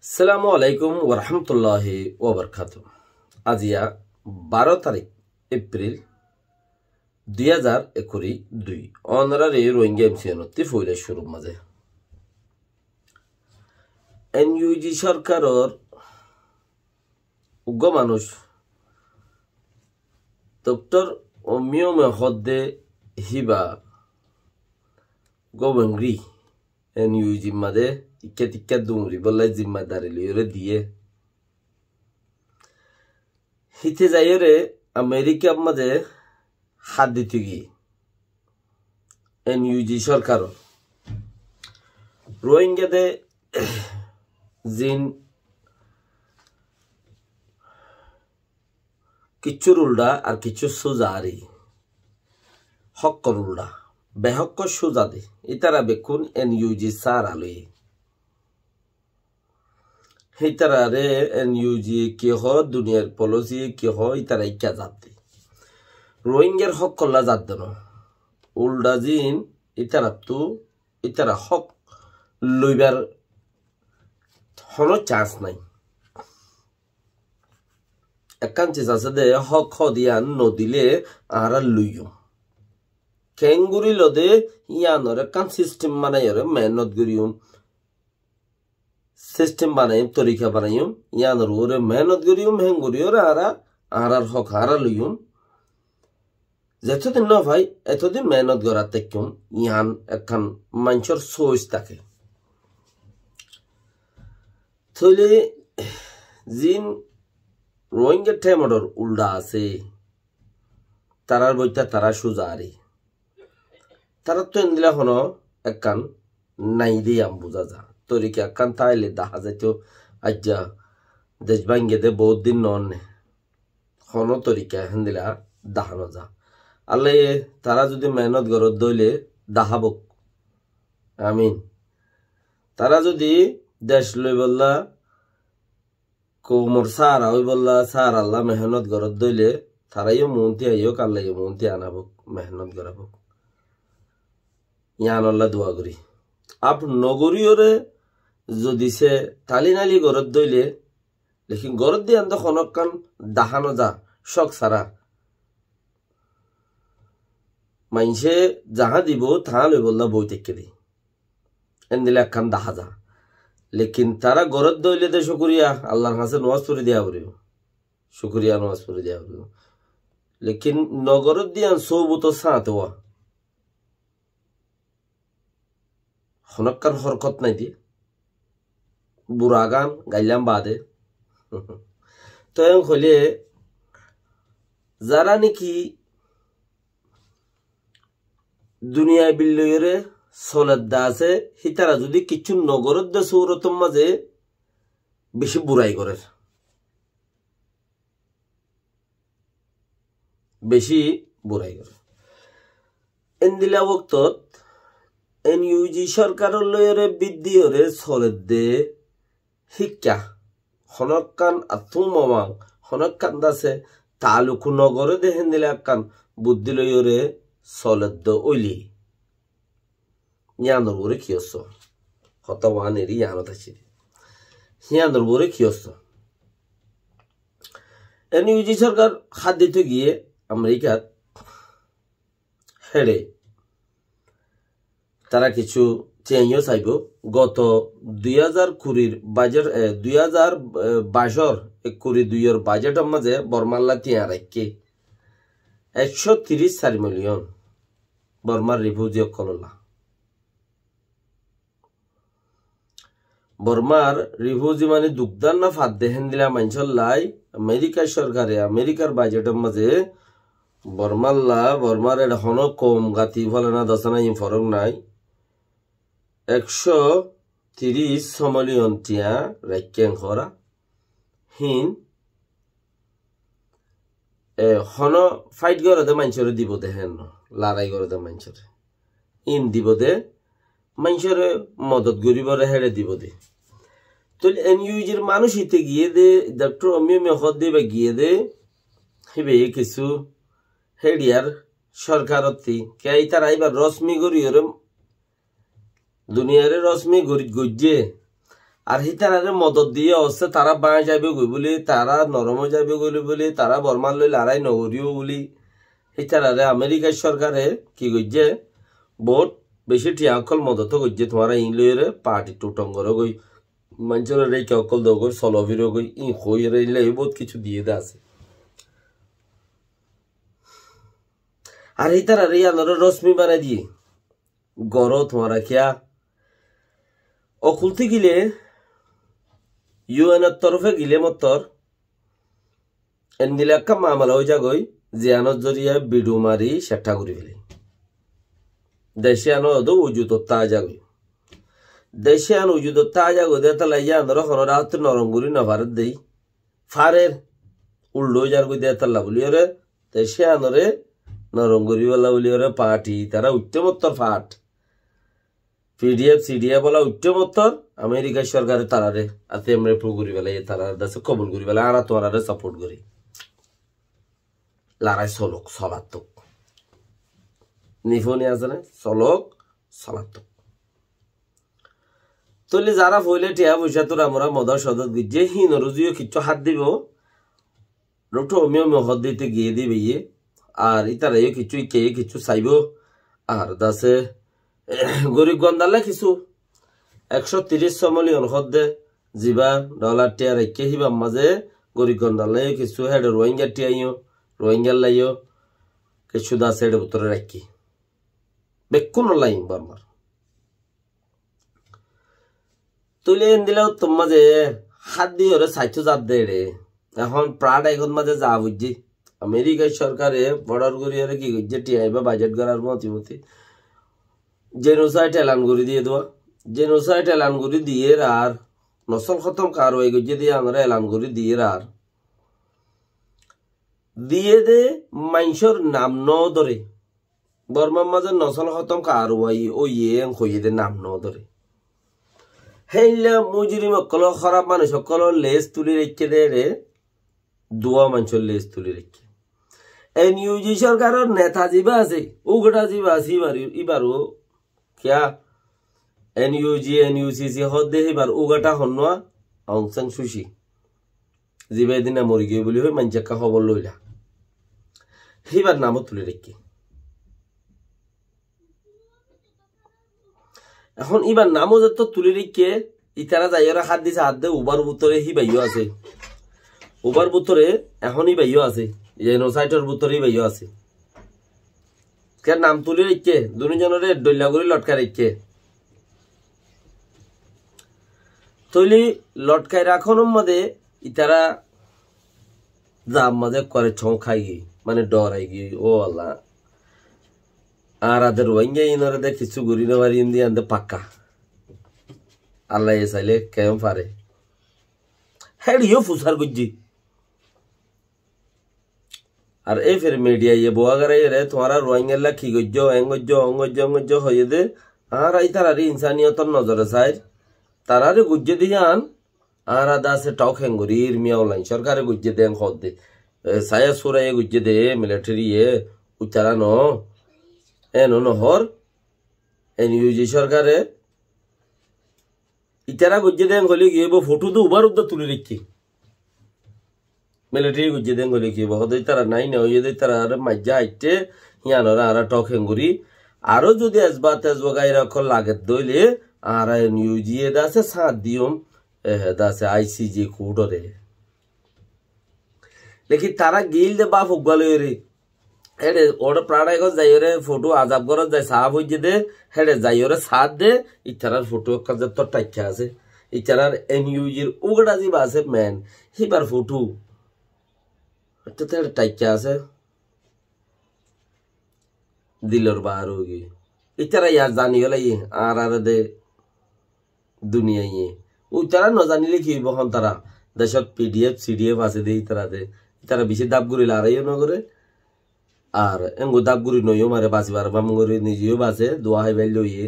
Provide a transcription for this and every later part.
আসসালামু আলাইকুম ওরহমতুল্লাহি ওবরকাতুহ। আজিয়া 12 তারিখ এপ্রিল 2022 অনারারি রোহিঙ্গা এমসিএনতি ফইলে শুরু মাঝে এনইউজি সরকারের উগ্র মানুষ ডক্টর অমিয়মে হদ্দে হিবা গোবংরি এনইউজি মাঝে ইকে দুমরি বলে জিম্মাদারি লিওরে দিয়ে হিতে যাইরে আমেরিকা মাঝে হাত দিতে গিয়ে এনইউজি সরকার রোহিঙ্গাদে জিন কিচ্ছুর উল্টা আর কিছু সোজারি হক্কর উল্টা বেহক্ক সোজা দে ইতারা বেকুন এনইউজি সার আলোয় হিতারে এনইউজি কি হ দুনিয়ার পলিসি কি হ ইতারা ইকা যাতে রোহিঙ্গার হক কল্লা যাত দেন উল্টা জিন ইতারা হক লইবার কোনো চান্স নাই। একান চেস আছে দে হক হদিয়ান নদিলে আর লইও কেঙ্গুরি লদে ইয়ানর একান সিস্টেম বানাইরে মেহনত করিও সিস্টেম বানাইম তরিকা বানাইম ইয়ানর ওরে মেহনত করিম হেঙ্গুরিও আর হক হারা লইম যতদিন না ভাই এতদিন মেহনত করা তেকুম ইয়ান একান মানুষের সোচ থাকে থইলে জিন রোহিঙ্গা টেমডর উল্টা আছে তারার বইটা তারা সুজারি তারা তো এনদিলা হনো একান নাই দিয়ে আম বুঝা যা তরিকা একান তাইলে দেখা যাইতো আজ্জা দেশ ভাঙ্গে দে বহুত দিন নন হনো তরিকা হেন্দিলা দাহানো যা আল্লাহ তারা যদি মেহনত গরত দইলে দাহাবক আমিন। তারা যদি দেশ লই বললা কোমর সারা ওই বললা সার আল্লাহ মেহনত গরত দইলে তারাইও মন্তি আইও কাল্লাইও মন্তি আনাবক মেহনত গরাবক ইয়ান আল্লাহ দোয়া করি আপ নগরীয়রে যদি সে তালি নালি গরত দইলে লেকিন গরত দিয়ে আনতে খনকান দাহানো যা শখ সারা মাইনসে যাহা দিব তাহা লই বললা বই টেকে দি এনদিলে একখান দাহা যা লেকিন তারা গরত দইলে দে শুকুরিয়া আল্লাহর কাছে নওয়াজ পড়ে দেওয়া পড়িব শুকুরিয়া নওয়াজ পড়ে দেওয়া পড়িব লেকিন নগরত দিয়ে সৌবত সাঁত হওয়া হনকান হরকত নাই দিয়ে বুড়া গান গাইলাম বাদে তো হলে যারা নাকি দুনিয়া বিল্লরে সলদ্দা আছে হিতারা যদি কিছু নগরত দে সৌরতম মাঝে বেশি বুড়াই করে এনদিলা বক্তত এনইউজি সরকারের লয়রে বৃদ্ধি হরে সলদ্দে শিক্ষা হনকান আতুমাং হনকান দাসে তালুকু নগরে দেখেন দিলে একখান বুদ্ধি লইরে সলদ্দ ওইলি ইয়ানোর বরে কি হস হতওয়ানেরই ইয়ানত আছে ইয়ানোর বরে কি হস এনইউজি সরকার হাত দিতে গিয়ে আমেরিকার হেড়ে তারা কিছু চেঞ্জও চাইব গত 2020 বাজেট 2022 বাজেটের মাঝে বর্মাল্লা তিয়া রাখকে 134 মিলিয়ন বর্মার রিফিউজি কললা বর্মার রিফিউজি মানে দুগদান না ফাঁদ দেখেন দিলা মানুষের লাই আমেরিকার সরকারে আমেরিকার বাজেটের মাঝে বর্মার এটা হন কম গাতি ফলে না দশনা ফরক নাই 130 মিলিয়ন টিয়া রাইকেন করা হিন হন ফাইট করে দে মানুষের দিব দেখেন লড়াই করে দে মানুষের ইন দিব দে মানুষের মদত গরিবরে হেড়ে দিব দে তো এনইউজির মানুষ হিতে গিয়ে দে ডক্টর অমিয় মেহদ দেবে গিয়ে দে হিবে কিছু হেডিয়ার সরকারতি কে তারা এবার রশ্মি গরিয়রে দুনিয়ারে রশ্মি গরিব গজ্জে আর হিতারারে মদত দিয়ে অবস্থা তারা বাঁ যাবে গই বলি তারা নরম যাবে গলি বলি তারা বর্মার লই লড়াই নগরিও বলি হিতারারে আমেরিকার সরকারে কি করছে বহুত বেশি টিয়া অকল মদত করছে তোমার ইংলিরে পার্টি টুটঙ্গর গই মানুষের রেখে অকল দো গই সলভির গই ই হই রে বহুত কিছু দিয়ে দে আছে আর হিতারারে আনরে রশ্মি বানাই দিয়ে গড় তোমার খেয়া অকুলতে গিলে ইউএনের তরফে গিলে মতর এনদিলে একটা মামলা হয়ে যাগই জিয়ানোর জরিয়া বিডু মারি সেটা করে ফেলে দেশে আনো ওদো উজুত তাজাগই দেশে আনো উজুত তাজাগই দে তালা ইয়া আনর হনরা হাত নরম গুরি নভারত দেই ফারের উল্লো যার গই দে তালা বলি ওরে দেশে আনরে নরম গুরি বলা বলি ওরে পার্টি তারা উঠতে মত্তর ফাট পিডিএফ সিডিএফ বলা উঠতে মত্তর আমেরিকা সরকারে তারারে আতে আমরা প্রগুরি বেলা এ তারার দাসে কবুল করি বেলা আর তোরারে সাপোর্ট করি লড়াই চলক চলাত্মক নিফনি আছে না চলক চলাত্মক তলি যারা ফইলে টিয়া পয়সা তোর আমরা মদর সদত যে হিনরুজিও কিছু হাত দিব রোটো অমিও মহৎ দিতে গিয়ে দিবে ইয়ে আর ইতারাইও কিছু কে কিছু চাইব আর দাসে গরিব গন্দালে কিছু 130 মিলিয়ন হদ্দে জিবা ডলার টিয়া রেখে হিবার মাঝে গরিব গন্দালে কিছু হেড রোহিঙ্গা টিয়াইও রোহিঙ্গার লাইও কিছু দাসে হেড ভিতরে রাখি বেকুন লাইন বারবার তুলে দিলেও তোর মাঝে হাত দিয়ে ওরে সাইছো জাত দে রে এখন প্রাড এখন মাঝে যা বুঝছি আমেরিকার সরকারে বর্ডার করিয়ে কি করছে টিআই বা বাজেট করার মতি জেনোসাইড এলান করে দিয়ে দেওয়া জেনোসাইড এলান করে দিয়ে আর নসল খতম কারওয়াই করছে দিয়ে আমরা এলান করে দিয়ে আর দিয়ে দে মাইনসর নাম ন ধরে বর্মার মাঝে নসল খতম কারওয়াই ও ইয়ে হইয়ে দে নাম ন ধরে হেইলে মুজরিম অকল খারাপ মানুষ অকল লেজ তুলি রেখে দে রে দুয়া মানুষের লেজ তুলি রেখে এনইউজি সরকারের নেতা যিবা আছে উগটা যিবা আছে ইবারও क्या एनयूजी एनयूसीसी हदे हिबार उगाटा हन्नुआ अं सान सुची जिबे दिना मरि गई बोली हय मानसे का खबर लइला हिबार नामो तुले रेखि এখন ইবার নামো যত তুলে রেখে ইতারা যাইরা হাত দিছে হাত দে উবার ভিতরে হিবাইও আছে উবার ভিতরে এখনই বাইও আছে জেনোসাইটের ভিতরে বাইও আছে কে নাম তুলে রেখে দুজনের ডইলা করে লটকা রেখে তৈলি লটকাই রাখনের মধ্যে ইতারা জাম মাঝে করে ছৌ খাই গিয়ে মানে ডরাই গিয়ে ও আল্লাহ আর আদের রোহিঙ্গা ইনরে দে কিছু ঘুরি না পারি ইন্দি আনতে পাক্কা আল্লাহ এ চাইলে কেম পারে হেডিও ফুসার গুজি আর এই ফের মিডিয়া ইয়ে বোয়া গরাই রে তোমারা রোহিঙ্গা কি গজ্জো অঙ্গজ্জো হয়ে দে আর এই তারারে ইনসানিয়তর নজরে চাই তারারে গুজ্জে দিয়ান আর আদা সে টক হেঙ্গুরি মিয়া অনলাইন সরকারে গুজ্জে দেন খদ দে সায়া সুরাই গুজ্জে দে মিলিটারি এ উচ্চারা ন এনো নহর এনইউজি সরকারে ইতারা গুজ্জে দেন হলে গিয়ে ফটো তো উবার উদ্দা তুলে রেখি মিলিটারি গুজ্জে দেন হলে কি বহুত তারা নাই না ওই তারা আর মাজ্জা আইতে হিয়ানরা আর টক হেঙ্গুরি আরো যদি আসবা তেজবা গাইরা কল লাগে দইলে আর এনইউজি এ দাসে সাত দিয়ম দাসে আইসিজি কুডরে লেকিন তারা গিল দে বা ফুকবালে রে হেডে ওর প্রাণায় গো যাইরে ফটো আজাব গর যায় সাহাব হইছে দে হেডে যাইরে সাত দে ইতারার ফটো কাজে তো টাইকা আছে ইতারার এনইউজির উগড়া জি বাসে ম্যান হিবার ফটো তো তেড় টাইকা আছে দিলর বার হোগি ইতারা ইয়া জানি হলাই আর দে দুনিয়া ইয়ে উতারা ন জানিলে কি বহন তারা দেশত পিডিএফ সিডিএফ আছে দে ইতারা দে ইতারা বেশি দাব গুলি লারাইও ন করে আর এঙ্গো দাব গুরি নইও মারে বাঁচিবার বামগরি নিজেও বাঁচে দোয়া হাই বাইল লইয়ে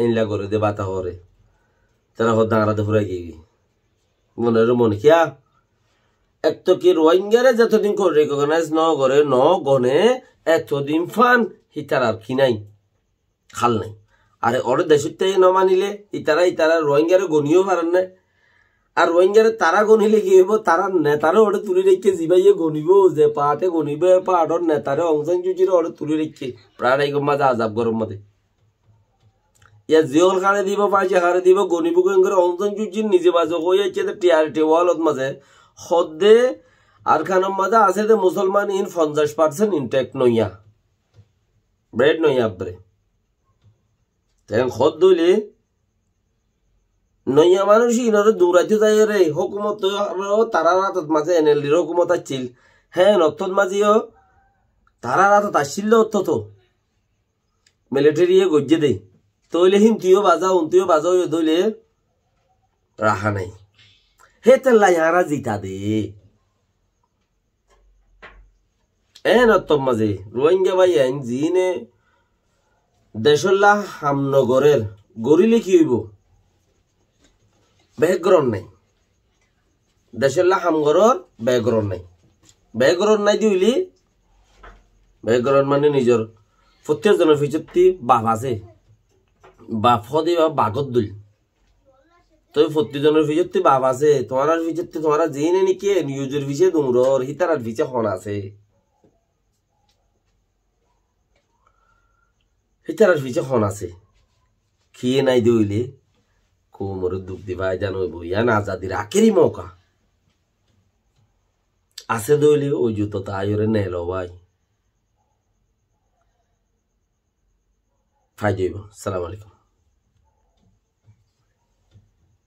ইনলা করে দে বাতা হরে তারা হদ দাঁড়াতে ফুরাই গিয়ে মনে কিয়া এক তো কি রোহিঙ্গারে যতদিন করে রেকগনাইজ ন করে ন গনে এতদিন ফান হিতার আর কি নাই খাল নাই আরে ওর দেশতে ন মানিলে ইতারা রোহিঙ্গারে গনিও পারেন না আর রোহিঙ্গারে তারা গনিলে কি হইব তারা নেতারে ওটা তুলে রেখে জিবাইয়ে গনিব যে পাটে গনিব পাহাড়র নেতারে অংশন চুচিরে ওটা তুলে রেখে প্রায় একদম মাঝে আজাব গরম মাঝে ইয়া জিওল খারে দিব পাইছে খারে দিব গনিব করে অংশন চুচির নিজে বাজে কই আছে টিআরটি ওয়ালত মাঝে সদ্যে আর খানের মাঝে আছে যে মুসলমান ইন 50% ইনটেক্ট নইয়া ব্রেড নইয়া ব্রে তেন খদ দইলে নইয়া মানুষ ইনরে দৌড়াইতে যায় রে হুকুমত তারা রাতত মাঝে এনএলডির হুকুমত আসছিল হ্যাঁ নথত মাঝিও তারা রাতত আসছিল অত্যত মিলিটারিয়ে গজ্জে দেই তইলে হিমতিও বাজাও দইলে রাখা নাই হে তেল্লা ইয়ারা জিতা দে নত্তম মাঝে রোহিঙ্গা ভাই আইন জিনে দেশল্লা হামনগরের গরিলে কি হইব ব্যাকগ্রাউন্ড নাই দেশল্লা হামগরর ব্যাকগ্রাউন্ড নাই দিলি ব্যাকগ্রাউন্ড মানে নিজের প্রত্যেকজনের পিছতি বাপ আছে বাপ হদি বাগত দুল তো প্রত্যেকজনের পিছতি বাপ আছে তোমার পিছতি তোমার জিনে নিকে নিউজের পিছে দুমরর হিতার পিছে হন আছে হিতার পিছে হন আছে খেয়ে নাই দইলে কোমর দুঃখ দিবা জানো বইয়া না আজাদির আখেরি মৌকা আছে দইলে ওই জুতো তাইরে নেলো ভাই ফাইজ সালাম আলাইকুম